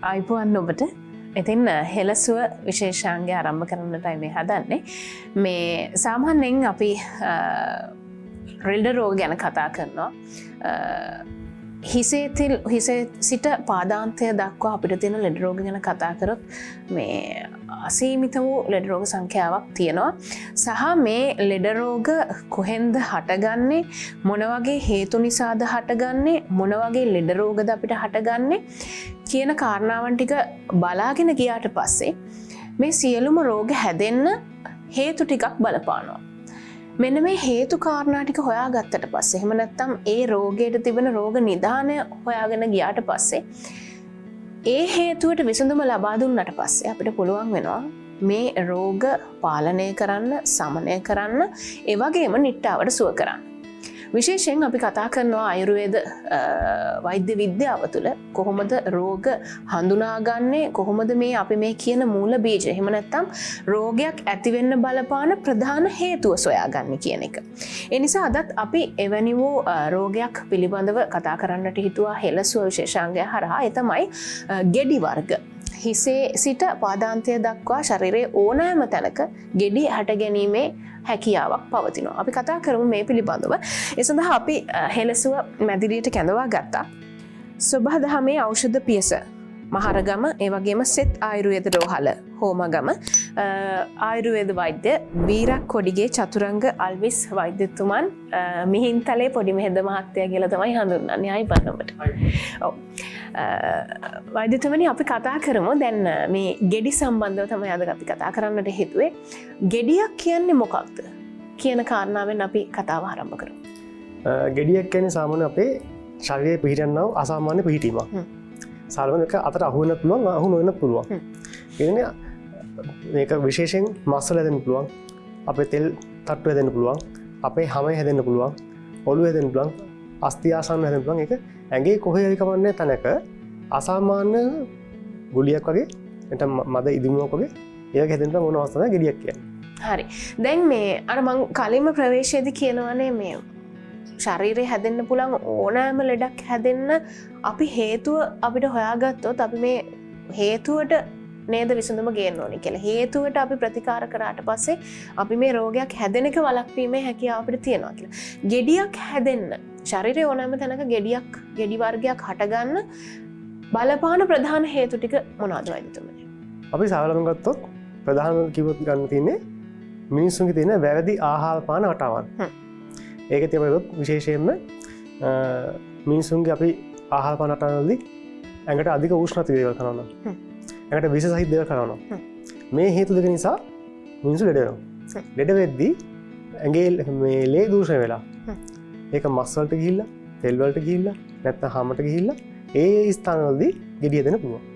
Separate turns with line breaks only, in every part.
අයිපුවන් ඔබට ඉතින් හෙලසුව විශේෂාංගය ආරම්භ කරන්නටයි මේ හදන්නේ. මේ සාමාන්‍යයෙන් අපි රෙල්ඩ රෝග ගැන කතා කරනවා. හිසේ සිට පාදාන්තය දක්වා අපිට තියෙන ලෙඩ රෝග ගැන කතා කරොත් මේ අසීමිත වූ ලෙඩ රෝග සංඛ්‍යාවක් තියෙනවා. සහ මේ ලෙඩ රෝග කොහෙන්ද හටගන්නේ, මොන වගේ හේතු නිසාද හටගන්නේ, මොන වගේ ලෙඩ රෝගද අපිට හටගන්නේ කියන කාරණාවන් ටික බලාගෙන ගියාට පස්සේ මේ සියලුම රෝග හැදෙන්න හේතු ටිකක් බලපානවා. මෙන්න මේ හේතු කාරණා ටික හොයාගත්තට පස්සේ එහෙම නැත්නම් ඒ රෝගයට තිබෙන රෝග නිදානය හොයාගෙන ගියාට පස්සේ ඒ හේතුවට විසඳුම ලබා දුන්නට පස්සේ අපිට පුළුවන් වෙනවා මේ රෝග පාලනය කරන්න, සමනය කරන්න, ඒ වගේම නිට්ටාවට සුව කරන්න. විශේෂයෙන් අපි කතා කරනවා ආයුර්වේද වෛද්‍ය විද්‍යාව තුළ කොහොමද රෝග හඳුනාගන්නේ, කොහොමද මේ අපි මේ කියන මූල බීජ එහෙම නැත්නම් රෝගයක් ඇති වෙන්න බලපාන ප්‍රධාන හේතුව සොයාගන්නේ කියන එක. ඒ නිසා අදත් අපි එවැනි වූ රෝගයක් පිළිබඳව කතා කරන්නට හිතුවා හෙලසුව විශේෂාංගය හරහා. ඒ තමයි ගෙඩි වර්ග. හිසේ සිට පාදාන්තය දක්වා ශරීරයේ ඕනෑම තැනක ගෙඩි හැට ගැනීමේ හැකියාවක් පවතිනවා. අපි කතා කරමු මේ පිළිබඳව. ඒ සඳහා අපි හෙලසුව මැදිරියට කැඳවා ගත්තා. සොබාදහමේ ඖෂධ පියස මහරගම, ඒ වගේම සෙත් ආයුර්වේද රෝහල හෝමගම ආයුර්වේද වෛද්‍ය වීරක් කොඩිගේ චතුරංග අල්විස් වෛද්‍යතුමන් මිහින්තලේ පොඩි මෙහෙද මහත්තයා කියලා තමයි හඳුන්වන්නේ. ආයි බලන්නට. ඔව්. වෛද්‍යතුමනි අපි කතා කරමු දැන් මේ ගෙඩි සම්බන්ධව තමයි අද අපි කතා කරන්නට හිතුවේ. ගෙඩියක් කියන්නේ මොකක්ද කියන කාරණාවෙන් අපි කතාව ආරම්භ කරමු.
ගෙඩියක් කියන්නේ සාමාන්‍ය අපේ ශරීරයේ පිහිටන්නා වූ අසාමාන්‍ය පිහිටීමක්. සාමාන්‍යයෙන් එක අතට අහු වෙනත් පුළුවන්, අහු නොවෙනත් පුළුවන්. කියන්නේ මේක විශේෂයෙන් මස් වල හැදෙන්න පුළුවන්, අපේ තෙල් තට්ටු හැදෙන්න පුළුවන්, අපේ හැමේ හැදෙන්න පුළුවන්, ඔළුව හැදෙන්න පුළුවන්, අස්ථි ආසන්න හැදෙන්න පුළුවන්. ඒක ඇඟේ කොහේ හරි කමන්නේ තැනක අසාමාන්‍ය ගුලියක් වගේ නැත්නම් මද ඉදිමුවක් වගේ ඒක හැදෙන්න මොන අවස්ථාවද ගෙඩියක් කියන්නේ.
හරි. දැන් මේ අර මං කලින්ම ප්‍රවේශයේදී කියනවානේ මේ ශරීරය හැදෙන්න පුළුවන් ඕනෑම ලෙඩක් හැදෙන්න අපි හේතුව අපිට හොයාගත්තොත් අපි මේ හේතුවට නේද විසඳුම ගේන්න ඕනේ කියලා. හේතුවට අපි ප්‍රතිකාර කරාට පස්සේ අපි මේ රෝගයක් හැදෙන එක වළක්වීමේ හැකියාව අපිට තියෙනවා කියලා. ගෙඩියක් හැදෙන්න ශරීරයේ ඕනෑම තැනක ගෙඩි වර්ගයක් හටගන්න බලපාන ප්‍රධාන හේතු ටික මොනවද වෛද්‍යතුමනි?
අපි සාමාන්‍යයෙන් ගත්තොත් ප්‍රධාන කිව්වොත් ගන්න තියෙන්නේ මිනිස්සුන්ගේ තියෙන වැරදි ආහාර පාන රටාවන්. ඒක තමයි විශේෂයෙන්ම මිනිසුන්ගේ අපි ආහාර පාන රටාවලදී ඇඟට අධික උෂ්ණත්වය දේවල් කරනවා. ඇඟට විස සහිත දේවල් කරනවා. මේ හේතු දෙක නිසා මිනිස්සු ලෙඩ වෙනවා. ලෙඩ වෙද්දී ඇඟේ මේ ලේ දූෂණය වෙලා ඒක මස් වලට ගිහිල්ලා, තෙල් වලට ගිහිල්ලා, නැත්නම් හමට ගිහිල්ලා ඒ ස්ථානවලදී ගෙඩි හැදෙන්න පුළුවන්.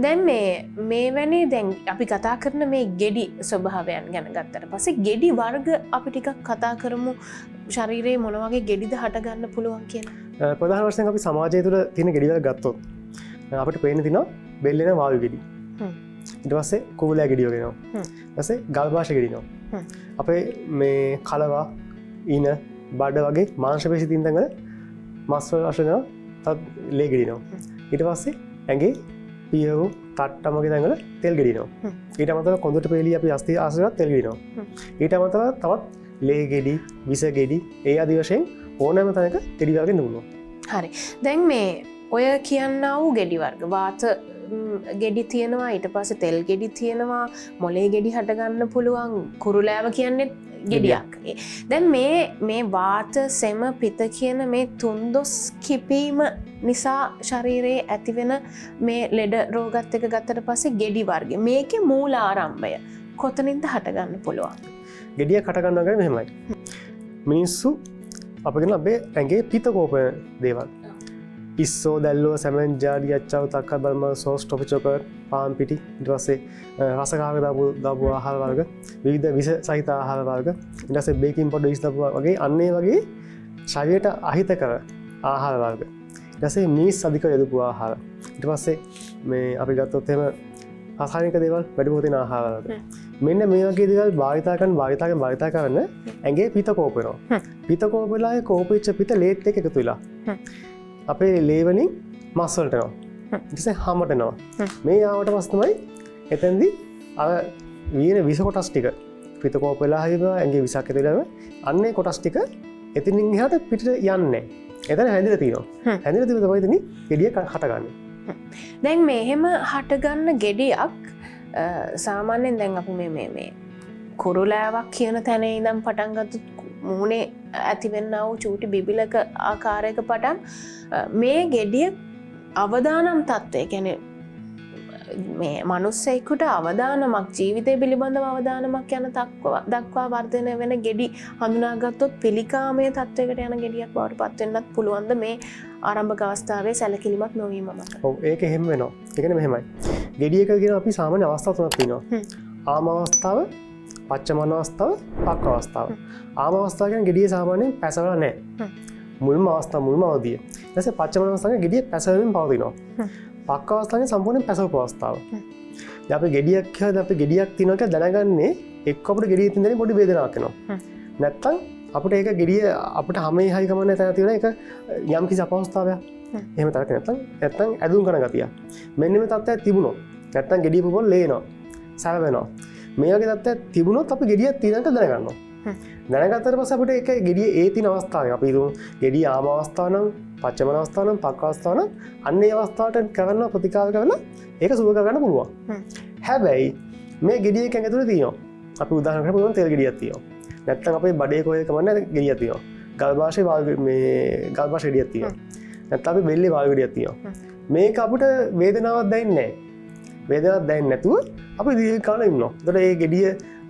දැන් මේ වැනි දැන් අපි කතා කරන මේ ගෙඩි ස්වභාවයන් ගැන ගත්තට පස්සේ ගෙඩි වර්ග අපි ටිකක් කතා කරමු. ශරීරයේ මොන වගේ ගෙඩිද හට ගන්න පුළුවන් කියලා.
ප්‍රධාන වශයෙන් අපි සමාජය තුළ තියෙන ගෙඩි වර්ග ගත්තොත් අපිට පේන තියෙනවා බෙල්ලෙන වායු ගෙඩි. ඊට පස්සේ කුරුලෑ ගෙඩි වගේ එනවා. ඊට පස්සේ ගල් භාෂ ගෙඩි එනවා. අපේ මේ කලවා, ඊන, බඩ වගේ මාංශ පේශි තියෙන තැන්වල මස් වල අශන තත් ලේ ගෙඩි එනවා. ඊට පස්සේ ඇඟේ පියව තට්ටම වගේ තැන්වල තෙල් ගෙඩි එනවා. ඊට අමතරව කොඳුට පෙළිය අපි අස්ථි ආශ්‍රයවත් තෙල් ගෙඩි එනවා. ඊට අමතරව තවත් ලේ ගෙඩි, විස ගෙඩි ඒ ආදී වශයෙන් ඕනෑම තැනක ගෙඩි වර්ග එන්න පුළුවන්.
හරි. දැන් මේ ඔය කියන්නා වූ ගෙඩි වර්ග වාත ගෙඩි තියෙනවා, ඊට පස්සේ තෙල් ගෙඩි තියෙනවා, මොලේ ගෙඩි හට ගන්න පුළුවන්, කුරුලෑව කියන්නේ ගෙඩියක්. දැන් මේ වාත, සෙම, පිත කියන මේ තුන්දොස් කිපීම නිසා ශරීරයේ ඇතිවෙන මේ ලෙඩ රෝගත් එක ගත්තට පස්සේ ගෙඩි වර්ග මේකේ මූල ආරම්භය කොතනින්ද හටගන්න පුළුවන්?
ගෙඩියක් හට ගන්නවා කියන්නේ මෙහෙමයි. මිනිස්සු අපගෙන අපේ ඇඟේ පිත කෝපන දේවල්. පිස්සෝ, දැල්ලෝ, සැමෙන්, ජාඩි, අච්චාව, තක්කා, බල්ම, සෝස්, ටොපි චොකර්, පාන් පිටි, ඊට පස්සේ රසකාරක දාපු ආහාර වර්ග, විවිධ විස සහිත ආහාර වර්ග, ඊට පස්සේ බේකින් පොඩ විස දාපු වගේ අන්න ඒ වගේ ශරීරයට අහිතකර ආහාර වර්ග. ඊට පස්සේ මිස් අධික යොදපු ආහාර. ඊට පස්සේ මේ අපි ගත්තොත් එහෙම රසායනික දේවල් වැඩිපුර තියෙන ආහාර වර්ග. මෙන්න මේ වගේ දේවල් භාවිතා කරන ඇඟේ පිත කෝප වෙනවා. පිත කෝප වෙලා කෝපෙච්ච පිත ලේත් එක්ක එකතු වෙලා අපේ ලේ වලින් මස් වලට යනවා. ඉතින් හමට එනවා. මේ ආවට පස්සේ තමයි එතෙන්දී අර වීන විස කොටස් ටික පිටකෝප වෙලා හරිනවා ඇඟේ විසක් ඇතුළේ අන්නේ කොටස් ටික එතනින් එහාට පිටට යන්නේ. එතන හැදිලා තියෙනවා. හැදිලා තියෙන තමයි එතනින් ගෙඩිය හටගන්නේ.
දැන් මේ එහෙම හටගන්න ගෙඩියක් සාමාන්‍යයෙන් දැන් අපි මේ කුරුලෑවක් කියන තැන ඉඳන් පටන් ගත්තොත් මුහුණේ ඇතිවෙන්නා වූ චූටි බිබිලක ආකාරයක පටන් මේ ගෙඩිය අවදානම් තත්ත්වය කියන්නේ මේ මනුස්සයෙකුට අවදානමක් ජීවිතය පිළිබඳව අවදානමක් යන දක්වා වර්ධනය වෙන ගෙඩි හඳුනාගත්තොත් පිළිකාමය තත්ත්වයකට යන ගෙඩියක් බවට පත් වෙන්නත් පුළුවන්ද මේ ආරම්භක අවස්ථාවේ සැලකිලිමත් නොවීම මත?
ඔව් ඒක එහෙම වෙනවා. ඒ කියන්නේ මෙහෙමයි. ගෙඩියක කියන අපි සාමාන්‍ය අවස්ථා තුනක් තියෙනවා. ආම අවස්ථාව, පච්චමන අවස්ථාව, පක්ක අවස්ථාව. ආම අවස්ථාව කියන්නේ ගෙඩිය සාමාන්‍යයෙන් පැසවලා නැහැ. මුල්ම අවස්ථාව මුල්ම අවධිය. ඊට පස්සේ පච්චමන අවස්ථාවේ ගෙඩිය පැසවෙමින් පවතිනවා. පක්ක අවස්ථාවේ සම්පූර්ණයෙන් පැසවපු අවස්ථාව. දැන් අපි ගෙඩියක් කියද්දී අපි ගෙඩියක් තියෙනවා කියලා දැනගන්නේ එක්ක අපිට ගෙඩිය තියෙන පොඩි වේදනාවක් එනවා. නැත්තම් අපිට ඒක ගෙඩිය අපිට හැමේ හයි කමන්නේ තැන තියෙන එක යම් කිසි අපහසුතාවයක්. එහෙම තරක නැත්තම් ඇදුම් කරන ගතිය. මෙන්න මේ තත්ත්වයක් තිබුණොත් නැත්තම් ගෙඩිය පුපොල් ලේනවා. සැව වෙනවා. මේ වගේ තත්ත්වයක් තිබුණොත් අපි ගෙඩියක් තියෙනක දැනගන්නවා. දැනගත්තට පස්සේ අපිට ඒක ගෙඩිය ඒ තියෙන අවස්ථාවේ අපි හිතමු ගෙඩිය ආම අවස්ථාව නම් පච්චමන අවස්ථාව නම් පක්ක අවස්ථාව නම් අන්න ඒ අවස්ථාවට කරන ප්‍රතිකාර කරලා ඒක සුව කරගන්න පුළුවන්. හැබැයි මේ ගෙඩිය එකෙන් ඇතුලේ තියෙනවා. අපි උදාහරණයක් ගමු තෙල් ගෙඩියක් තියෙනවා. නැත්තම් අපේ බඩේ කොහේ කමන්නේ ගෙඩියක් තියෙනවා. ගල්භාෂයේ මේ ගල්භාෂ ගෙඩියක් තියෙනවා. නැත්තම් අපි බෙල්ලේ වාල් ගෙඩියක් තියෙනවා. මේක අපිට වේදනාවක් දැනෙන්නේ නැහැ. වේදනාවක් දැනෙන්නේ නැතුව අපි දීර්ඝ කාලෙ ඉන්නවා. ඒතකොට මේ ගෙඩිය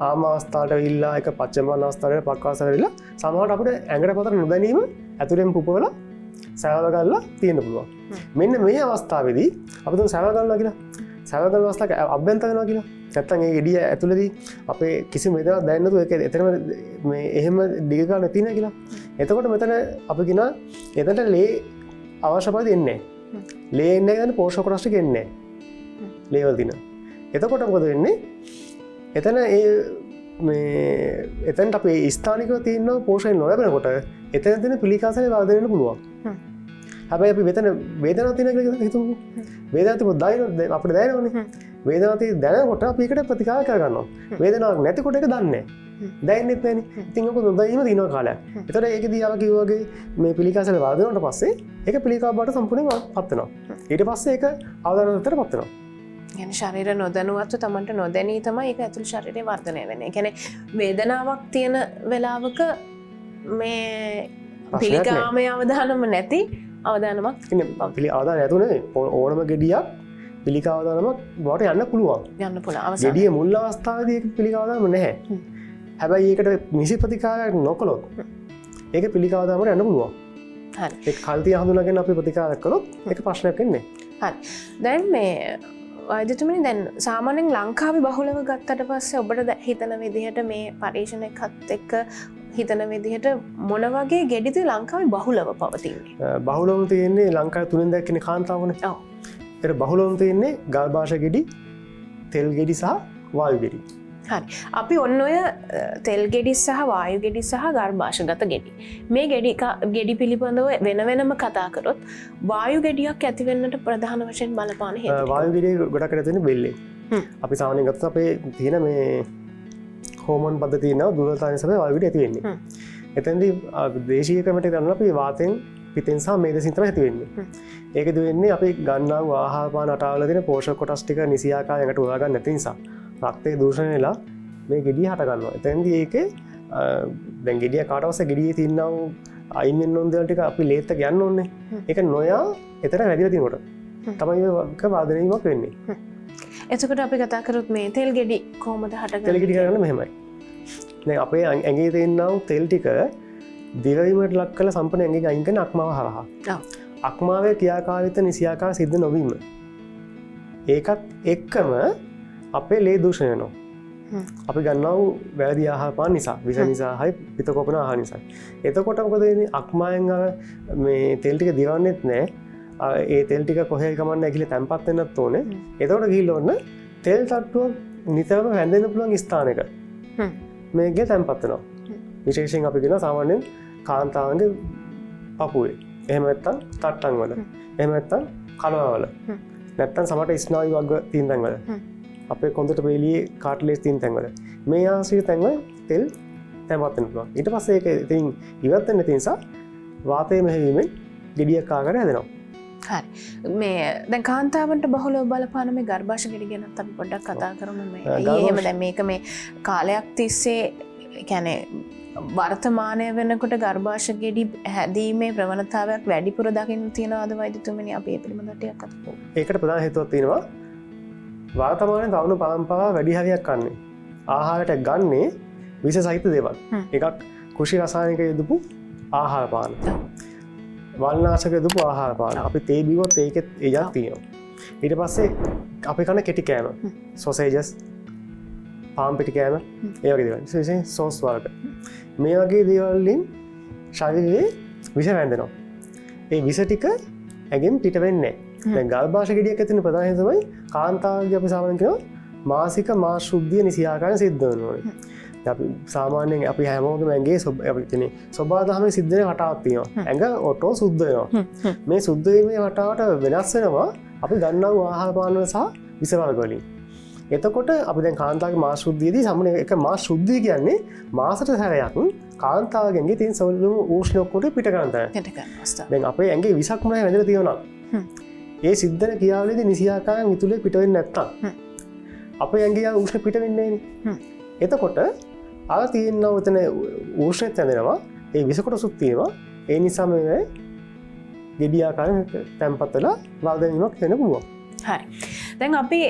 ආම අවස්ථාවට වෙලා එක පච්චමන අවස්ථාවට පක්ක අවස්ථාවට වෙලා සමහරවිට අපිට ඇඟට පතර නොදැනීම ඇතුලෙන් පුපවලා සෑව ගන්නලා තියෙන්න පුළුවන්. මෙන්න මේ අවස්ථාවේදී අපි තුන් සෑව ගන්නවා කියලා. සෑව ගන්න අවස්ථාවක අභ්‍යන්තර වෙනවා කියලා. නැත්තම් ඒ ගෙඩිය ඇතුලේදී අපේ කිසිම වේදනාවක් දැනෙන්නේ නැතුව ඒක එතනම මේ එහෙම දිග ගන්න තියෙනවා කියලා. එතකොට මෙතන අපි කියන එතනට ලේ අවශ්‍ය පරිදි එන්නේ නැහැ. ලේ එන්නේ නැහැ කියන්නේ පෝෂක කොටස් ටික එන්නේ නැහැ. ලේ වල දින. එතකොට මොකද වෙන්නේ? එතන එතැන්ට අපේ ස්ථානිකව තියන්න පෝෂණය නොලැබෙනකොට එතන තියෙන පිළිකාසය වර්ධනය වෙන්න පුළුවන්. හැබැයි අපි මෙතන වේදනාවක් තියෙන කියලා හිතමු. වේදනාවක් තිබුණ අපිට දැනෙනවනේ. වේදනාවක් දැනෙනකොට අපි ඒකට ප්‍රතිකාර කරගන්නවා. වේදනාවක් නැතිකොට ඒක දන්නේ නැහැ. දැනෙන්නේ නැහැනේ. ඉතින් ඔක නොදැනීම දිනන කාලයක්. ඒතර ඒකදී අර කිව්වා වගේ මේ පිළිකාසය වර්ධනය වුණාට පස්සේ ඒක පිළිකාව බවට සම්පූර්ණයෙන් පත් වෙනවා. ඊට පස්සේ ඒක අවදානමකට පත් වෙනවා.
يعني ශරීර නොදැනුවත්ව තමන්ට නොදැනී තමයි ඒක ඇතුළු ශරීරය වර්ධනය වෙන්නේ. කියන්නේ වේදනාවක් තියෙන වෙලාවක මේ පිළිකාමය අවදානම නැති අවදානමක්
පිළි අවදාන නැතුනේ ඕනම ගෙඩියක් පිළිකා අවදානමක් බවට යන්න පුළුවන්.
යන්න පුළුවන්. අවසානයේ
ගෙඩිය මුල් අවස්ථාවේදී ඒක පිළිකා අවදානම නැහැ. හැබැයි ඒකට නිසි ප්‍රතිකාරයක් නොකළොත් ඒක පිළිකා අවදානමට යන්න පුළුවන්.
හරි.
ඒක කල්තිය හඳුනාගෙන අපි ප්‍රතිකාර කළොත් ඒක ප්‍රශ්නයක් වෙන්නේ
නැහැ. හරි. දැන් මේ වෛද්‍යතුමනි දැන් සාමාන්‍යයෙන් ලංකාවේ බහුලව ගත්තට පස්සේ ඔබට හිතන විදිහට මේ පරීක්ෂණයකත් එක්ක හිතන විදිහට මොන වගේ ගෙඩිද ලංකාවේ බහුලව පවතින්නේ?
බහුලවම තියෙන්නේ ලංකාවේ 3න් දැක්කනේ කාන්තාවනේ.
ඔව්.
ඒතර බහුලවම තියෙන්නේ ගල්භාෂ ගෙඩි, තෙල් ගෙඩි සහ වායු ගෙඩි.
හරි. අපි ඔන්න ඔය තෙල් ගෙඩි සහ වායු ගෙඩි සහ ගර්භාෂගත ගෙඩි. මේ ගෙඩි පිළිබඳව වෙන වෙනම කතා කරොත් වායු ගෙඩියක් ඇති වෙන්නට ප්‍රධාන වශයෙන් බලපාන හේතු.
වායු ගෙඩිය ගොඩක් ඇති වෙන්නේ බෙල්ලේ. අපි සාමාන්‍යයෙන් ගත්තොත් අපේ තියෙන මේ හෝමෝන් පද්ධතිය නෝ දුර්වලතාවය නිසා වායු ගෙඩිය ඇති වෙන්නේ. එතෙන්දී දේශීය ක්‍රමයට කරනවා අපි වාතයෙන් පිටෙන් සහ මේදසින් තමයි ඇති වෙන්නේ. ඒකද වෙන්නේ අපි ගන්නා වූ ආහාර පාන රටාවල තියෙන පෝෂක කොටස් ටික නිසි ආකාරයකට උරා ගන්න නැති නිසා රක්තය දූෂණය වෙලා මේ ගෙඩිය හට ගන්නවා. එතෙන්දී ඒකේ දැන් ගෙඩිය කාට පස්සේ ගෙඩියේ තියෙනා වූ අයින් වෙන්න ඕන දේවල් ටික අපි ලේත් එක යන්න ඕනේ. ඒක නොයා එතන වැඩිලා තිනකොට තමයි මේක වර්ධනය වීමක් වෙන්නේ.
එතකොට අපි කතා කරොත් මේ තෙල් ගෙඩි කොහොමද හටගන්නේ?
තෙල් ගෙඩි කරන්නේ මෙහෙමයි. දැන් අපේ ඇඟේ තියෙනා වූ තෙල් ටික දිරවීමට ලක් කරලා සම්පූර්ණ ඇඟේ අයින් කරන අක්මාව හරහා.
ඔව්.
අක්මාවේ ක්‍රියාකාරීත්වය නිසියාකාර සිද්ධ නොවීම. ඒකත් එක්කම අපේ ලේ දූෂණය වෙනවා. අපි ගන්නවා වැරදි ආහාර පාන නිසා, විස නිසා, හරි පිටකොපන ආහාර නිසා. එතකොට මොකද වෙන්නේ? අක්මායෙන් අර මේ තෙල් ටික දිරවන්නෙත් නැහැ. ඒ තෙල් ටික කොහේ කමන්නේ කියලා තැම්පත් වෙන්නත් ඕනේ. එතකොට ගිහිල්ලා ඔන්න තෙල් තට්ටුව නිතරම වැඳෙන්න පුළුවන් ස්ථානයක මේකේ තැම්පත් වෙනවා. විශේෂයෙන් අපි කියන සාමාන්‍යයෙන් කාන්තාවන්ගේ පපුවේ. එහෙම නැත්නම් තට්ටන් වල. එහෙම නැත්නම් කනවල නැත්තම් සමට ස්නායු වර්ග තියෙන තැන්වල අපේ කොන්දට පෙළියේ කාට්ලේජ් තියෙන තැන්වල මේ ආශ්‍රිත තැන්වල තෙල් තැම්පත් වෙන්න පුළුවන්. ඊට පස්සේ ඒක ඉතින් ඉවත් වෙන්න තියෙන නිසා වාතය මෙහෙවීමෙන් ගෙඩියක් ආකාරය හැදෙනවා.
හරි මේ දැන් කාන්තාවන්ට බහුලව බලපාන මේ ගර්භාෂ ගෙඩි ගැනත් අපි පොඩ්ඩක් කතා කරමු. මේ එහෙම දැන් මේක මේ කාලයක් තිස්සේ කියන්නේ වර්තමානය වෙනකොට ගර්භාෂ ගෙඩි හැදීමේ ප්‍රවණතාවයක් වැඩිපුර දකින්න තියෙනවද වෛද්‍යතුමනි? අපි ඒ පිළිබඳව ටිකක් කතා කරමු.
ඒකට ප්‍රධාන හේතුවක් තියෙනවා. වර්තමානයේ තරුණ පරම්පරාව වැඩි හරියක් කන්නේ ආහාරයට ගන්නේ විස සහිත දේවල්. එකක් කෘෂි රසායනික යොදපු ආහාර පාන. වල්නාශක යොදපු ආහාර පාන. අපි තේ බිව්වොත් ඒකෙත් එයක් තියෙනවා. ඊට පස්සේ අපි කන කෙටි කෑම. සොසේජස්, පාම් පිටි කෑම, ඒ වගේ දේවල්. විශේෂයෙන් සෝස් වර්ග. මේ වගේ දේවල් වලින් ශරීරයේ විෂ වැන්දෙනවා. ඒ විෂ ටික ඇඟෙන් පිට වෙන්නේ නැහැ. දැන් ගර්භාෂ ගෙඩියක් ඇතුළේ ප්‍රධාන හේතුව තමයි කාන්තාවගේ අපි සාමාන්‍යයෙන් කියනවා මාසික මාස ශුද්ධිය නිසි ආකාරයෙන් සිද්ධ වෙනවා. අපි සාමාන්‍යයෙන් අපි හැමෝගෙම ඇඟේ අපි කියන්නේ ස්වභාවධර්මයේ සිද්ධ වෙන රටාවක් තියෙනවා. ඇඟ ඔටෝ සුද්ධ වෙනවා. මේ සුද්ධ වීමේ රටාවට වෙනස් වෙනවා අපි ගන්නා වූ ආහාර පාන වල සහ විස වර්ග වලින්. එතකොට අපි දැන් කාන්තාවගේ මාස ශුද්ධියදී සාමාන්‍ය එක මාස ශුද්ධිය කියන්නේ මාසට සැරයක් කාන්තාවගේ ඇඟේ තියෙන සොළුණු උෂ්ණ ඔක්කොට පිට කරන තැන.
පිට කරන අවස්ථාව.
දැන් අපේ ඇඟේ විසක් මොනවද වැදලා තියෙනවා. ඒ සිද්ධන ක්‍රියාවලියේදී නිසි ආකාරයෙන් මිතුලේ පිට වෙන්නේ නැත්තම් අපේ ඇඟේ උෂ්ණ පිට වෙන්නේ නැහැ. එතකොට ආ තියෙන උතන උෂ්ණත් ඇදෙනවා. ඒ විස කොටසුත් තියෙනවා. ඒ නිසා මේ ගෙඩි ආකාරයෙන් තැම්පත් වෙලා වර්ධනයක් වෙන්න පුළුවන්.
හරි. දැන් අපි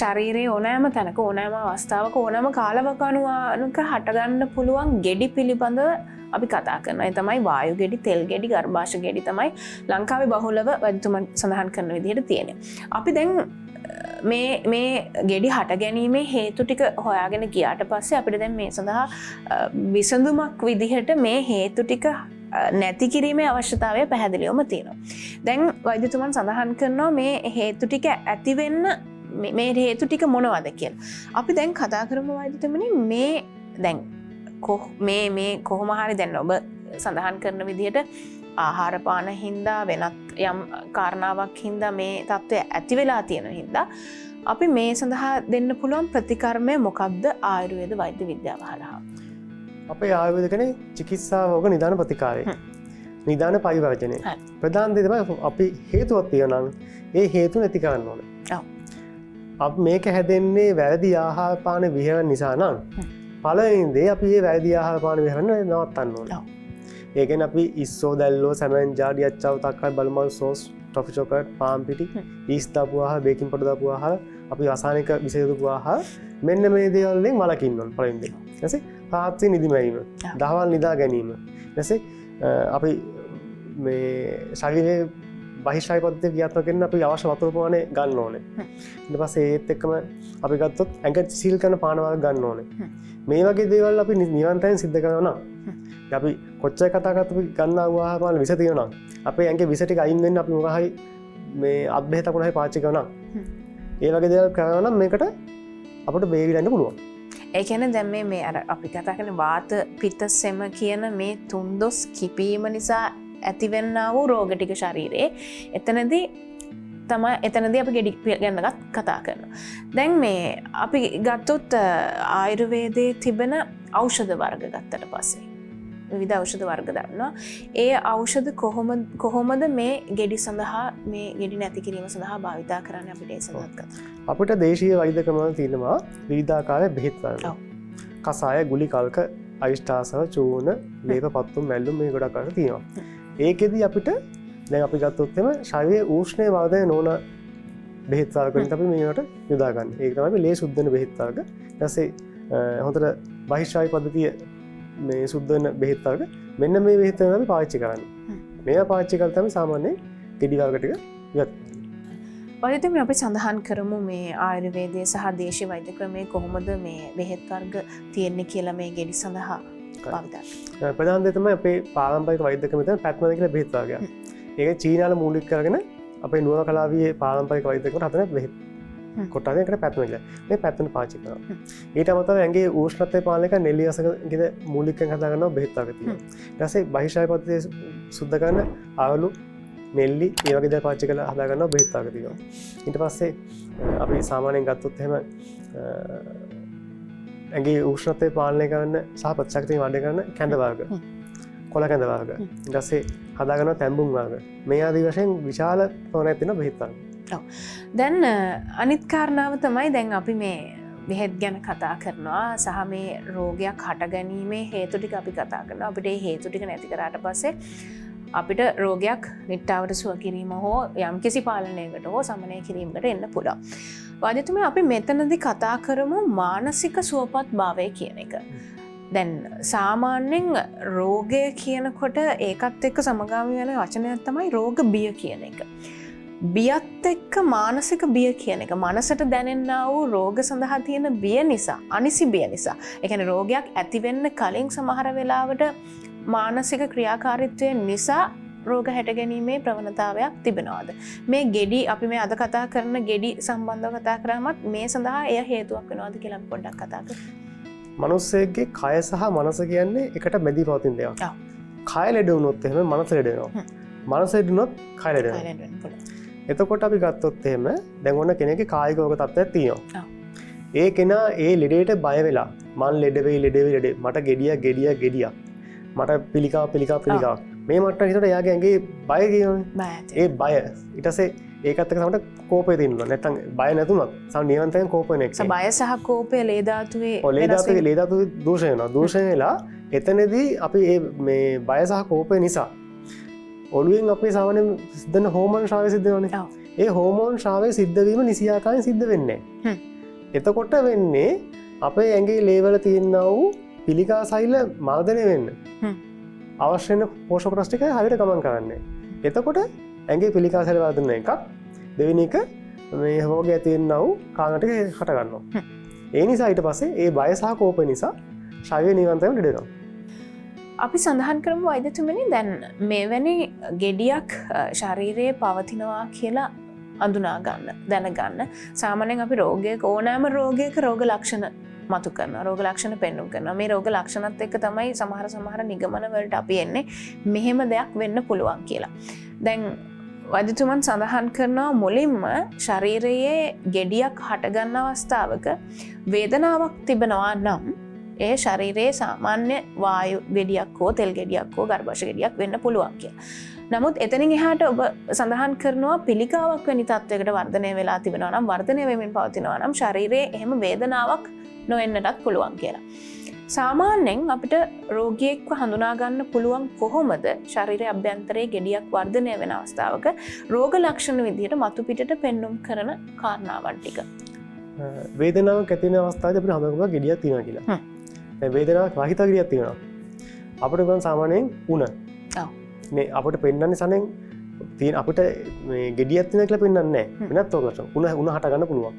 ශරීරයේ ඕනෑම තැනක ඕනෑම අවස්ථාවක ඕනෑම කාලවකණුවක හටගන්න පුළුවන් ගෙඩි පිළිබඳව අපි කතා කරනවා. ඒ තමයි වායු ගෙඩි, තෙල් ගෙඩි, ගර්භාෂ ගෙඩි තමයි ලංකාවේ බහුලව වෛද්‍යතුමන් සඳහන් කරන විදිහට තියෙන්නේ. අපි දැන් මේ ගෙඩි හට ගැනීමේ හේතු ටික හොයාගෙන ගියාට පස්සේ අපිට දැන් මේ සඳහා විසඳුමක් විදිහට මේ හේතු ටික නැති කිරීමේ අවශ්‍යතාවය පැහැදිලිවම තියෙනවා. දැන් වෛද්‍යතුමන් සඳහන් කරනවා මේ හේතු ටික ඇති වෙන්න මේ හේතු ටික මොනවද කියලා. අපි දැන් කතා කරමු වෛද්‍යතුමනි මේ දැන් මේ කොහොම හරි දැන් ඔබ සඳහන් කරන විදිහට ආහාර පාන හින්දා වෙනත් යම් කාරණාවක් හින්දා මේ තත්ත්වය ඇති වෙලා තියෙන හින්දා අපි මේ සඳහා දෙන්න පුළුවන් ප්‍රතිකර්මය මොකක්ද ආයුර්වේද වෛද්‍ය විද්‍යාව හරහා?
අපේ ආයුර්වේද කියන්නේ චිකිත්සා රෝග නිදාන ප්‍රතිකාරය. නිදාන පරිවර්ජනය. ප්‍රධාන දේ තමයි අපි හේතුවක් තියනවා නම් ඒ හේතු නැති කරන්න ඕනේ.
ඔව්.
අපි මේක හැදෙන්නේ වැරදි ආහාර පාන විහරණ නිසා නම් පළවෙනි දේ අපි මේ වැරදි ආහාර පාන විහරණ නවත්තන්න ඕනේ. ඔව්. ඒ කියන්නේ අපි ඉස්සෝ දැල්ලෝ සැමෙන් ජාඩි අච්චාව තක්කයි බලමල් සෝස් ටොෆි චොකලට් පාම් පිටි ඊස් දාපු ආහාර බේකින් පොඩ දාපු ආහාර අපි රසායනික විස යොදපු ආහාර මෙන්න මේ දේවල් වලින් වළකින්න ඕනේ පළවෙනි දේ. ඊට පස්සේ රාත්‍රී නිදි මැරීම, දහවල් නිදා ගැනීම. ඊට පස්සේ අපි මේ ශරීරයේ බහිශ්‍රාය පද්ධතිය ක්‍රියාත්මක කරන අපි අවශ්‍ය වතුර ප්‍රමාණය ගන්න ඕනේ. ඊට පස්සේ ඒත් එක්කම අපි ගත්තොත් ඇඟ සීල් කරන පාන වර්ග ගන්න ඕනේ. මේ වගේ දේවල් අපි නිරන්තරයෙන් සිද්ධ කරනවා නම් අපි කොච්චර කතා කරත් අපි ගන්නා වූ ආහාර පාන විස තියෙනවා නම් අපේ ඇඟේ විස ටික අයින් වෙන්න අපි මොකක් හරි මේ අත්බෙහෙතක් උනහයි පාවිච්චි කරනවා නම් ඒ වගේ දේවල් කරනවා නම් මේකට අපිට බේරිලා ඉන්න පුළුවන්.
ඒ කියන්නේ දැන් මේ අර අපි කතා කරන වාත පිත්ත සෙම කියන මේ තුන්දොස් කිපීම නිසා ඇතිවෙන්නා වූ රෝග ටික ශරීරයේ එතනදී අපි ගෙඩි ගැන කතා කරනවා. දැන් මේ අපි ගත්තොත් ආයුර්වේදයේ තිබෙන ඖෂධ වර්ග ගත්තට පස්සේ විවිධ ඖෂධ වර්ග දන්නවා. ඒ ඖෂධ කොහොමද මේ ගෙඩි සඳහා මේ ගෙඩි නැති කිරීම සඳහා භාවිතා කරන්නේ අපිට ඒ සඳහත් කතා.
අපිට දේශීය වෛද්‍ය ක්‍රම තියෙනවා විවිධාකාර බෙහෙත් වර්ග. කසාය, ගුලි, කල්ක, අයිෂ්ඨාසව, චූර්ණ, ලේප, පත්තුම්, මැල්ලුම් මේ ගොඩක් අර තියෙනවා. ඒකෙදි අපිට දැන් අපි ගත්තොත් එම ශරීරයේ උෂ්ණය වර්ධනය නොවන බෙහෙත් වර්ග වලින් අපි මේවට යොදා ගන්න. ඒක තමයි ලේ සුද්ධ වෙන බෙහෙත් වර්ග. ඊට පස්සේ හොඳට බහිශ්‍රාය පද්ධතිය මේ සුද්ධ වෙන බෙහෙත් වර්ග මෙන්න මේ බෙහෙත් තමයි අපි පාවිච්චි කරන්නේ. මේවා පාවිච්චි කරලා තමයි සාමාන්‍යයෙන් ගෙඩි වර්ග ටික ඉවත්.
වෛද්‍යතුමනි අපි සඳහන් කරමු මේ ආයුර්වේදයේ සහ දේශීය වෛද්‍ය ක්‍රමයේ කොහොමද මේ බෙහෙත් වර්ග තියෙන්නේ කියලා මේ ගෙඩි සඳහා භාවිතා කරන්නේ.
ප්‍රධාන දේ තමයි අපේ පාරම්පරික වෛද්‍ය ක්‍රමයේ තියෙන පැත්මන කියලා බෙහෙත් වර්ගයක්. ඒක චීනාල මූලික කරගෙන අපේ නුවර කලාවේ පාරම්පරික වෛද්‍ය ක්‍රම හතරක් බෙහෙත් කොටගෙන එකට පැත්මන කියලා. මේ පැත්මන පාවිච්චි කරනවා. ඊට අමතරව ඇඟේ උෂ්ණත්වය පාලනය කරන නෙල්ලි රසකගේ මූලිකයෙන් හදා ගන්නවා බෙහෙත් වර්ග තියෙනවා. ඊට පස්සේ බහිශ්‍රාය පද්ධතිය සුද්ධ කරන ආවලු නෙල්ලි ඒ වගේ දේ පාවිච්චි කරලා හදා ගන්නවා බෙහෙත් වර්ග තියෙනවා. ඊට පස්සේ අපි සාමාන්‍යයෙන් ගත්තොත් එහෙම ඇගේ උෂ්ණත්වය පාලනය කරන්න සහ ප්‍රතිශක්තිය වර්ධනය කරන කැඳ වර්ග. කොළ කැඳ වර්ග. ඊට පස්සේ හදා ගන්නවා තැඹුම් වර්ග. මේ ආදී වශයෙන් විශාල ප්‍රමාණයක් තියෙන බෙහෙත් වර්ග.
ඔව්. දැන් අනිත් කාරණාව තමයි දැන් අපි මේ බෙහෙත් ගැන කතා කරනවා සහ මේ රෝගයක් හටගැනීමේ හේතු ටික අපි කතා කරනවා. අපිට මේ හේතු ටික නැති කරාට පස්සේ අපිට රෝගයක් නිට්ටාවට සුව කිරීම හෝ යම්කිසි පාලනයකට හෝ සමනය කිරීමකට එන්න පුළුවන්. වාදිතුමනි අපි මෙතනදී කතා කරමු මානසික සුවපත් භාවය කියන එක. දැන් සාමාන්‍යයෙන් රෝගය කියනකොට ඒකත් එක්ක සමගාමී වෙන වචනයක් තමයි රෝග බිය කියන එක. බියත් එක්ක මානසික බිය කියන එක. මනසට දැනෙන්නා වූ රෝග සඳහා තියෙන බිය නිසා, අනිසි බිය නිසා. ඒ කියන්නේ රෝගයක් ඇති වෙන්න කලින් සමහර වෙලාවට මානසික ක්‍රියාකාරීත්වය නිසා රෝග හැටගැනීමේ ප්‍රවණතාවයක් තිබෙනවාද? මේ ගෙඩි අපි මේ අද කතා කරන ගෙඩි සම්බන්ධව කතා කරාමත් මේ සඳහා එය හේතුවක් වෙනවද කියලා අපි පොඩ්ඩක් කතා කරමු.
මනුස්සයෙක්ගේ කය සහ මනස කියන්නේ එකට බැඳී පවතින දෙයක්. කය ලෙඩ වුණොත් එහෙම මනස ලෙඩ වෙනවා. මනස ලෙඩ වුණොත් කය ලෙඩ වෙනවා. එතකොට අපි ගත්තොත් එහෙම දැන් ඔන්න කෙනෙක්ගේ කායික රෝග තත්ත්වයක් තියෙනවා. ඒ කෙනා ඒ ලෙඩේට බය වෙලා මං ලෙඩ වෙයි මට ගෙඩිය මට පිළිකාව මේ මට්ටමට හිතට එයාගේ ඇඟේ බය කියනවනේ. ඒ බය ඊට පස්සේ ඒකත් එක්ක තමයි කෝපය තියෙනවා. නැත්තම් බය නැතුණත් සම නියන්තයෙන් කෝපය නෙක්.
බය සහ කෝපය ලේ ධාතුවේ
ලේ ධාතුවේ දෝෂ වෙනවා. දෝෂ වෙලා එතනදී අපි මේ බය සහ කෝපය නිසා ඔළුවෙන් අපේ සාමාන්‍යයෙන් සිද්ධ වෙන හෝමෝන් ශ්‍රාවය සිද්ධ වෙනවනේ. ඒ හෝමෝන් ශ්‍රාවය සිද්ධ වීම නිසියාකාරයෙන් සිද්ධ වෙන්නේ නැහැ. එතකොට වෙන්නේ අපේ ඇඟේ ලේවල තියෙනා වූ පිළිකා සෛල මර්ධනය වෙන්න. අවශ්‍ය වෙන පෝෂක රස ටික හරියට ගමන් කරන්නේ. එතකොට ඇඟේ පිළිකා සෛල වර්ධනය එකක්. දෙවෙනි එක මේ රෝගය ඇති වෙනා වූ කාරණා ටික හට ගන්නවා. ඒ නිසා ඊට පස්සේ ඒ බය සහ කෝපය නිසා ශරීරය නිරන්තරයෙන් ලෙඩ වෙනවා.
අපි සඳහන් කරමු වෛද්‍යතුමනි දැන් මෙවැනි ගෙඩියක් ශරීරයේ පවතිනවා කියලා අඳුනා ගන්න දැනගන්න සාමාන්‍යයෙන් අපි රෝගයක ඕනෑම රෝගයක රෝග ලක්ෂණ මතු කරනවා රෝග ලක්ෂණ පෙන්වු කරනවා මේ රෝග ලක්ෂණත් එක්ක තමයි සමහර නිගමන වලට අපි එන්නේ මෙහෙම දෙයක් වෙන්න පුළුවන් කියලා. දැන් වෛද්‍යතුමන් සඳහන් කරනවා මුලින්ම ශරීරයේ ගෙඩියක් හටගන්න අවස්ථාවක වේදනාවක් තිබෙනවා නම් ඒ ශරීරයේ සාමාන්‍ය වායු ගෙඩියක් හෝ තෙල් ගෙඩියක් හෝ ගර්භාෂ ගෙඩියක් වෙන්න පුළුවන් කියලා. නමුත් එතනින් එහාට ඔබ සඳහන් කරනවා පිළිකාවක් වැනි තත්වයකට වර්ධනය වෙලා තිබෙනවා නම් වර්ධනය වෙමින් පවතිනවා නම් ශරීරයේ එහෙම වේදනාවක් නොවෙන්නටත් පුළුවන් කියලා. සාමාන්‍යයෙන් අපිට රෝගියෙක්ව හඳුනා ගන්න පුළුවන් කොහොමද ශරීරයේ අභ්‍යන්තරයේ ගෙඩියක් වර්ධනය වෙන අවස්ථාවක රෝග ලක්ෂණ විදිහට මතු පිටට පෙන්වුම් කරන කාරණාවන් ටික.
වේදනාවක් ඇති වෙන අවස්ථාවේදී අපිට හඳුනගන්න ගෙඩියක් තියෙනවා කියලා. වේදනාවක් රහිත ගෙඩියක් තියෙනවා. අපිට ගන්න සාමාන්‍යයෙන් උණ. මේ අපිට පෙන්වන්නේ සනෙන් තියෙන අපිට මේ ගෙඩියක් තියෙනවා කියලා පෙන්වන්නේ නැහැ. වෙනත් රෝග ලක්ෂණ. උණ හට ගන්න පුළුවන්.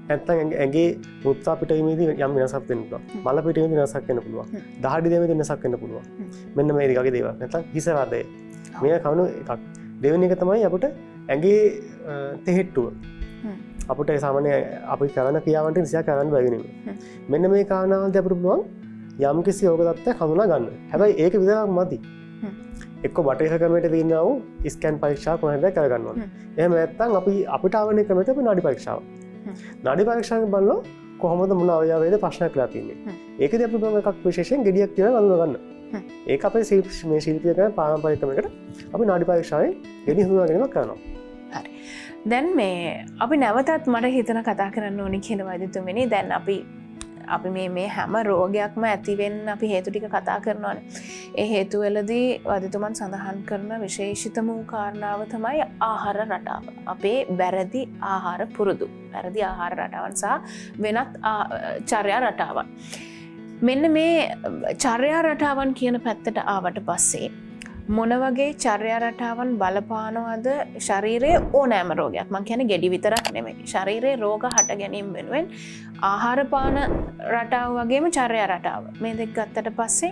නැත්තම් ඇඟේ මුත්‍රා පිටවීමේදී යම් වෙනසක් වෙන්න පුළුවන්. මල පිටවීමේදී වෙනසක් වෙන්න පුළුවන්. දහඩි දෙමේදී වෙනසක් වෙන්න පුළුවන්. මෙන්න මේ වගේ දේවල්. නැත්තම් හිස වර්ධය. මේ කවුණු එකක්. දෙවෙනි එක තමයි අපිට ඇඟේ තෙහෙට්ටුව. අපිට සාමාන්‍ය අපි කරන ක්‍රියාවන්ට නිසා කරන්න බැරි වෙනවා. මෙන්න මේ කාරණාවන්දී අපිට පුළුවන් යම් කිසි රෝග තත්ත්වයක් හඳුනා ගන්න. හැබැයි ඒක විතරක් මදි. එක්ක බටහිර ක්‍රමයට තියෙනා වූ ස්කෑන් පරීක්ෂා කොහොමද කරගන්න ඕනේ. එහෙම නැත්නම් අපිට ආවනේ ක්‍රමයට අපි නාඩි පරීක්ෂාව. නාඩි පරීක්ෂාවෙන් බලනවා කොහොමද මොන අවයවයේද ප්‍රශ්නයක් වෙලා තියෙන්නේ. ඒකදී අපි බලන එකක් විශේෂයෙන් ගෙඩියක් කියලා අඳුන ගන්න. ඒක අපේ මේ ශිල්පීය කරන පාරම්පරික ක්‍රමයකට අපි නාඩි පරීක්ෂාවෙන් ගෙඩි හඳුනා ගැනීමක් කරනවා.
හරි. දැන් මේ අපි නැවතත් මට හිතන කතා කරන්න ඕනි කියලා වෛද්‍යතුමනි. දැන් අපි මේ හැම රෝගයක්ම ඇති වෙන්න අපි හේතු ටික කතා කරනවානේ. ඒ හේතු වලදී වෛද්‍යතුමන් සඳහන් කරන විශේෂිතම වූ කාරණාව තමයි ආහාර රටාව. අපේ වැරදි ආහාර පුරුදු. වැරදි ආහාර රටාවන් සහ වෙනත් චර්යා රටාවන්. මෙන්න මේ චර්යා රටාවන් කියන පැත්තට ආවට පස්සේ මොන වගේ චර්යා රටාවන් බලපානවද ශරීරයේ ඕනෑම රෝගයක්? මම කියන්නේ ගෙඩි විතරක් නෙමෙයි. ශරීරයේ රෝග හට ගැනීම වෙනුවෙන් ආහාර පාන රටාව වගේම චර්යා රටාව. මේ දෙක ගත්තට පස්සේ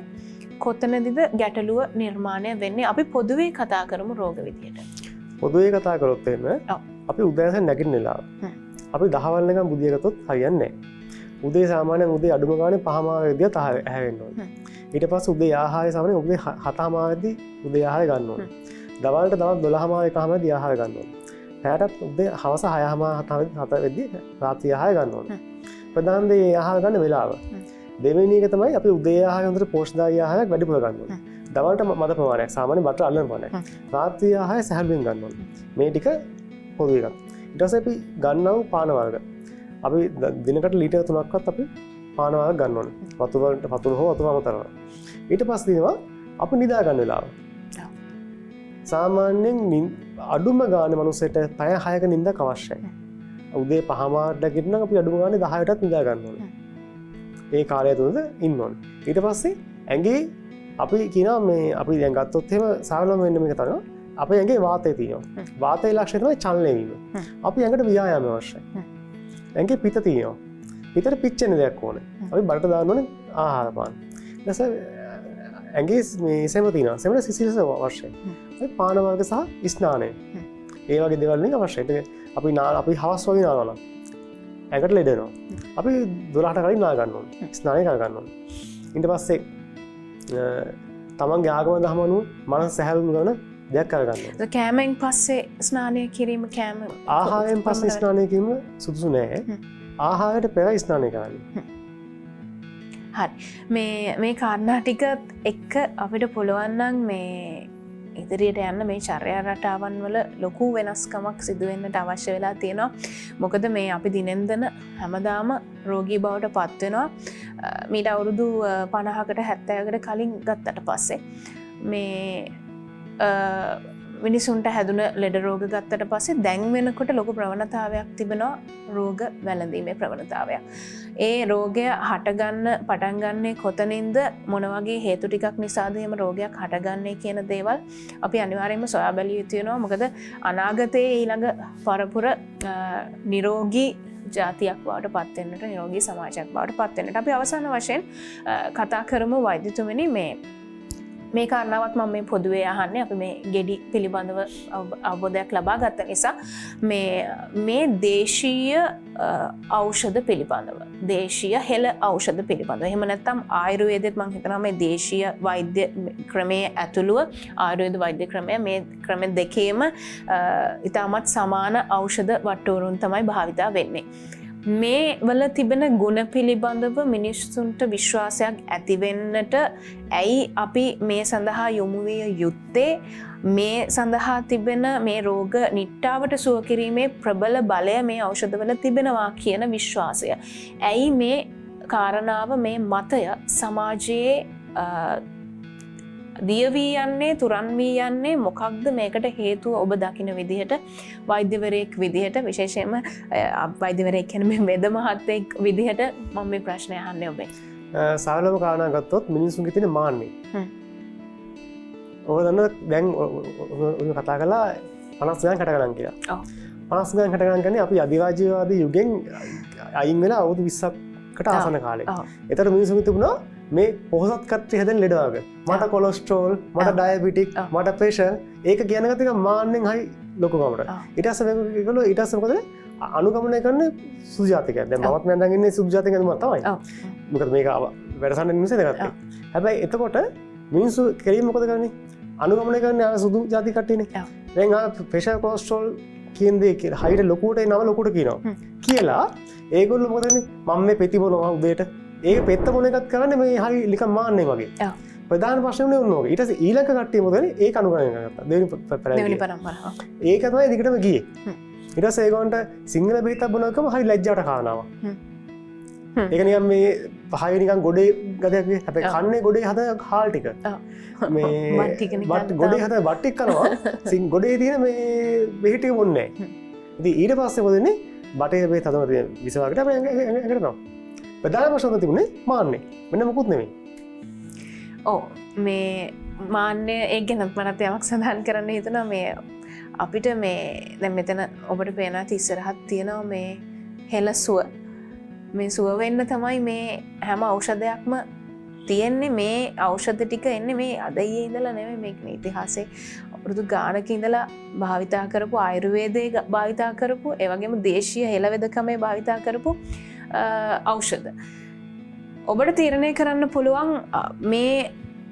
කොතනදීද ගැටලුව නිර්මාණය වෙන්නේ? අපි පොදුවේ කතා කරමු රෝග විදියට.
පොදුවේ කතා කරොත් එහෙම අපි උදෑසන නැගිටින වෙලාව. අපි දහවල් නිකන් බුදිය ගත්තොත් හරියන්නේ නැහැ. උදේ සාමාන්‍යයෙන් උදේ අඩුම ගානේ 5:00 වෙදියා ඇහැවෙන්න ඕනේ. ඊට පස්සේ උදේ ආහාරය සමනේ උදේ 7:00 උදේ ආහාරය ගන්න ඕනේ. දවල්ට දවල් 12:00 ආහාර ගන්න ඕනේ. රාත්‍රියට උදේ හවස 6:00 වෙද්දී රාත්‍රී ආහාර ගන්න ඕනේ. ප්‍රධාන දේ ආහාර ගන්න වෙලාව. දෙවෙනි එක තමයි අපි උදේ ආහාරය හොඳට පෝෂ්‍යදායී ආහාරයක් වැඩිපුර ගන්න ඕනේ. දවල්ට මද ප්‍රමාණයක් සාමාන්‍ය බටර් අල්ලන ප්‍රමාණයක්. රාත්‍රී ආහාරය සැහැල්ලුවෙන් ගන්න ඕනේ. මේ ටික පොදු එකක්. ඊට පස්සේ අපි ගන්නා වූ පාන වර්ග. අපි දිනකට ලීටර් 3ක්වත් අපි පාන වර්ග ගන්න ඕනේ. වතුර හෝ වතුර අමතරව. ඊට පස්සේ තියෙනවා අපි නිදා ගන්න වෙලාව. සාමාන්‍යයෙන් අඩුම ගානේ මනුස්සයට පැය 6ක නිින්දක් අවශ්‍යයි. උදේ 5:00ට ගිහින් අපි අඩුම ගානේ 10:00ටත් නිදා ගන්න ඕනේ. ඒ කාලය තුලද ඉන්න ඕනේ. ඊට පස්සේ ඇඟේ අපි කියනවා මේ අපි දැන් ගත්තොත් එහෙම සාමාන්‍යයෙන් වෙන්න මේක තමයි අපේ ඇඟේ වාතය තියෙනවා. වාතයේ ලක්ෂණය තමයි චලනය වීම. අපි ඇඟට ව්‍යායාම අවශ්‍යයි. ඇඟේ පිත තියෙනවා. පිටට පිච්චෙන දෙයක් ඕනේ. අපි බඩට දාන්න ඕනේ ආහාර පාන. ඊට ඇගේ මේ සෙම තින සෙමට සිසිලස අවශ්‍යය පාන වර්ග සහ ස්නානය ඒ වගේ දෙවල්ලින් අවශ්‍යයට අපි අපි හවස් වගේ නාවන ඇකට ලෙඩනවා අපි 12ට කලින් නාගන්න ඕන ස්නානය කරගන්න ඕන ඉට පස්සේ තමන්ගේ ආගම දහමනු මනස් සැහැල්ුම් ගන දෙයක් කරගන්න
කෑමෙන් පස්සේ ස්නානය කිරීම කෑම
ආහාරයෙන් පස්ස ස්නානය කිරීම සුදුසු නෑ ආහාරයට පෙර ස්නානය කරන්න
හරි මේ කාරණා ටික එක්ක අපිට පුළුවන්නම් මේ ඉදිරියට යන්න මේ චර්යා රටාවන් වල ලොකු වෙනස්කමක් සිදුවෙන්නට අවශ්‍ය වෙලා තියෙනවා. මොකද මේ අපි දිනෙන් දින හැමදාම රෝගී බවට පත් වෙනවා. මීට අවුරුදු 50කට 70කට කලින් ගත්තට පස්සේ මේ මිනිසුන්ට හැදුන ලෙඩ රෝග ගත්තට පස්සේ දැන් වෙනකොට ලොකු ප්‍රවණතාවයක් තිබෙනවා රෝග වැළඳීමේ ප්‍රවණතාවයක්. ඒ රෝගය හටගන්න පටන් ගන්නේ කොතනින්ද මොන වගේ හේතු ටිකක් නිසාද එහෙම රෝගයක් හටගන්නේ කියන දේවල් අපි අනිවාර්යයෙන්ම සොයා බැලිය යුතු වෙනවා. මොකද අනාගතයේ ඊළඟ පරපුර නිරෝගී ජාතියක් බවට පත් වෙන්නට නිරෝගී සමාජයක් බවට පත් වෙන්නට අපි අවසාන වශයෙන් කතා කරමු වෛද්‍යතුමනි මේ කාරණාවත් මම මේ පොදුවේ අහන්නේ අපි මේ ගෙඩි පිළිබඳව අවබෝධයක් ලබා ගත්ත නිසා මේ දේශීය ඖෂධ පිළිබඳව දේශීය හෙළ ඖෂධ පිළිබඳව එහෙම නැත්නම් ආයුර්වේදෙත් මම හිතනවා මේ දේශීය වෛද්‍ය ක්‍රමයේ ඇතුළුව ආයුර්වේද වෛද්‍ය ක්‍රමය මේ ක්‍රම දෙකේම ඉතාමත් සමාන ඖෂධ වට්ටෝරුන් තමයි භාවිතා වෙන්නේ. මේ වල තිබෙන ගුණ පිළිබඳව මිනිස්සුන්ට විශ්වාසයක් ඇතිවෙන්නට ඇයි අපි මේ සඳහා යොමු විය යුත්තේ මේ සඳහා තිබෙන මේ රෝග නිට්ටාවට සුව කිරීමේ ප්‍රබල බලය මේ ඖෂධවල තිබෙනවා කියන විශ්වාසය. ඇයි මේ කාරණාව මේ මතය සමාජයේ දිය වී යන්නේ තුරන් වී යන්නේ මොකක්ද මේකට හේතුව ඔබ දකින විදිහට වෛද්‍යවරයෙක් විදිහට විශේෂයෙන්ම වෛද්‍යවරයෙක් කියන්නේ වෙද මහත්තයෙක් විදිහට මම මේ ප්‍රශ්නය අහන්නේ ඔබෙන්.
සාරලම කාරණා ගත්තොත් මිනිස්සුන්ගේ තියෙන මාන්නේ. ඔය දන්න දැන් ඔය කතා කළා 50 ගණන් කට ගණන් කියලා. ඔව්. 50 ගණන් කට ගණන් කියන්නේ අපි අධිරාජ්‍යවාදී යුගෙන් අයින් වෙලා අවුරුදු 20කට ආසන්න කාලේ. ඒතර මිනිස්සුන්ගේ තිබුණා මේ පොහොසත් කට්ටිය හැදෙන ලෙඩ වර්ග. මට කොලෙස්ටරෝල්, මට ඩයබටික්, මට ප්‍රෙෂර් ඒක කියන ගතිය මාන්නෙන් හයි ලොකුකමට. ඊට පස්සේ මේගොල්ලෝ ඊට පස්සේ මොකද අනුගමනය කරන්නේ සුදු ජාතිකයන්. දැන් මමත් මම දැන් ඉන්නේ සුදු ජාතිකයන් තමයි. මොකද මේක වැඩසටහන නිවසේ දෙකක්. හැබැයි එතකොට මිනිස්සු කෙලින් මොකද කරන්නේ? අනුගමනය කරන්නේ ආ සුදු ජාති කට්ටියනේ. දැන් ආ ප්‍රෙෂර් කොලෙස්ටරෝල් කියන දේ කියලා හයිට ලොකුට නම ලොකුට කියනවා. කියලා ඒගොල්ලෝ මොකද කරන්නේ? මම මේ පෙති බොනවා උදේට ඒක පෙත්ත මොන එකත් කරන්න මේ හරි නිකන් මාන්නේ වගේ. ප්‍රධාන ප්‍රශ්නේ උන්නේ ඕක. ඊට පස්සේ ඊළඟ කට්ටිය මොකද ඒක අනුගමනය කරගත්තා. දෙවෙනි පරම්පරාව. ඒක තමයි දිගටම ගියේ. ඊට පස්සේ ඒගොල්ලන්ට සිංහල බෙහෙතක් බොනකම හරි ලැජ්ජාවට කාරණාවක්. ඒක නිකන් මේ පහේ නිකන් ගොඩේ ගදයක් වගේ. හැබැයි කන්නේ ගොඩේ හද හාල් ටික. බත් ගොඩේ හද බත් ටික කරනවා. ගොඩේ තියෙන මේ බෙහෙත් ටික බොන්නේ නැහැ. ඉතින් ඊට පස්සේ මොකද වෙන්නේ? බටේ බෙහෙත් හදන තියෙන විසවාකට අපි ඇඟට දානවා. ප්‍රධාන ප්‍රශ්න තිබුණේ මාන්නේ. වෙන මොකුත් නෙමෙයි.
ඔව් මේ මාන්නය ඒ ගැන මට යමක් සඳහන් කරන්න හිතෙනවා මේ අපිට මේ දැන් මෙතන ඔබට පේනවා ඉස්සරහත් තියෙනවා මේ හෙළසුව. මේ සුව වෙන්න තමයි මේ හැම ඖෂධයක්ම තියෙන්නේ මේ ඖෂධ ටික එන්නේ මේ අද ඊයේ ඉඳලා නෙමෙයි මේක ඉතිහාසයේ අවුරුදු ගානක ඉඳලා භාවිතා කරපු ආයුර්වේදයේ භාවිතා කරපු ඒ වගේම දේශීය හෙළවෙදකමේ භාවිතා කරපු ඖෂධ. ඔබට තීරණය කරන්න පුළුවන් මේ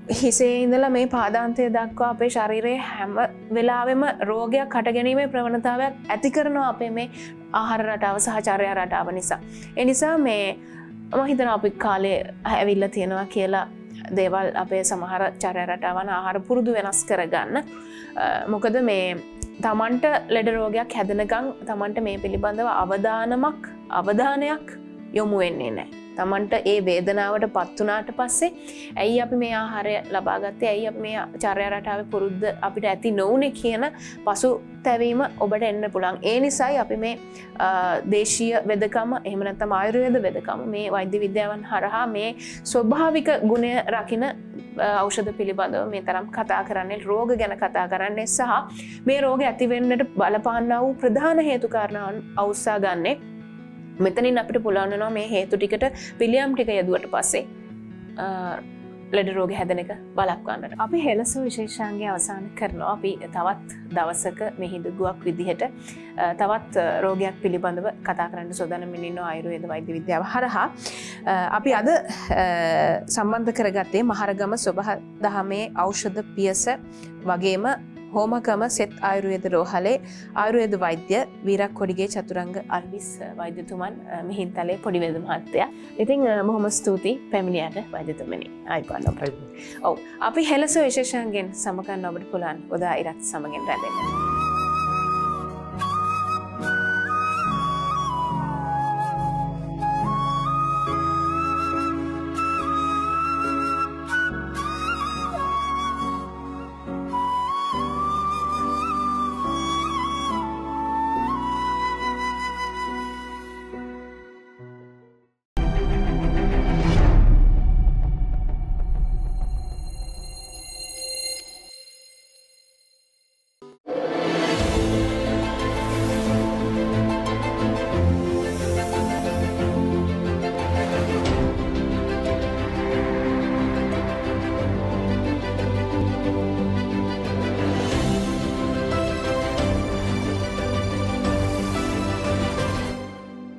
හිසේ ඉඳලා මේ පාදාන්තය දක්වා අපේ ශරීරයේ හැම වෙලාවෙම රෝගයක් හටගැනීමේ ප්‍රවණතාවයක් ඇති කරනවා අපේ මේ ආහාර රටාව සහ චර්යා රටාව නිසා. ඒ නිසා මේ මම හිතනවා අපි කාලේ ඇවිල්ලා තියෙනවා කියලා දේවල් අපේ සමහර චර්යා රටාවන් ආහාර පුරුදු වෙනස් කරගන්න. මොකද මේ තමන්ට ලෙඩ රෝගයක් හැදෙනකන් තමන්ට මේ පිළිබඳව අවධානයක් යොමු වෙන්නේ නැහැ. තමන්ට ඒ වේදනාවට පත් වුණාට පස්සේ ඇයි අපි මේ ආහාරය ලබා ගත්තේ, ඇයි අපි මේ චර්යා රටාවේ පුරුද්ද අපිට ඇති නොවුනේ කියන පසුතැවීම ඔබට එන්න පුළුවන්. ඒ නිසායි අපි මේ දේශීය වෙදකම එහෙම නැත්නම් ආයුර්වේද වෙදකම මේ වෛද්‍ය විද්‍යාවන් හරහා මේ ස්වභාවික ගුණය රකින්න ඖෂධ පිළිබඳව මේ තරම් කතා කරන්නේ, රෝග ගැන කතා කරන්නේ සහ මේ රෝග ඇති වෙන්නට බලපාන්නා වූ ප්‍රධාන හේතු කාරණාවන් අවුස්සා ගන්නේ. මෙතනින් අපිට පුළුවන් වෙනවා මේ හේතු ටිකට පිළියම් ටික යදුවට පස්සේ ලෙඩ රෝග හැදෙන එක බලක්වන්නට. අපි හෙළසෝ විශේෂාංගය අවසන් කරනවා. අපි තවත් දවසක මෙහිදුගුවක් විදිහට තවත් රෝගයක් පිළිබඳව කතා කරන්න සූදානම් ඉන්නවා ආයුර්වේද වෛද්‍ය විද්‍යාව හරහා. අපි අද සම්බන්ධ කරගත්තේ මහරගම සොබදහමේ ඖෂධ පියස වගේම හෝමකම සෙත් ආයුර්වේද රෝහලේ ආයුර්වේද වෛද්‍ය වීරක්කොඩිගේ චතුරංග අල්විස් වෛද්‍යතුමන් මිහින්තලේ පොඩි වේද මහත්තයා. ඉතින් බොහොම ස්තුතියි පැමිණියට වෛද්‍යතුමනි. ආයිබෝන්. ඔව් අපි හෙළස විශේෂයෙන් සමගන්න ඔබට පුළුවන් උදා ඉරත් සමගින් රැඳෙන්න.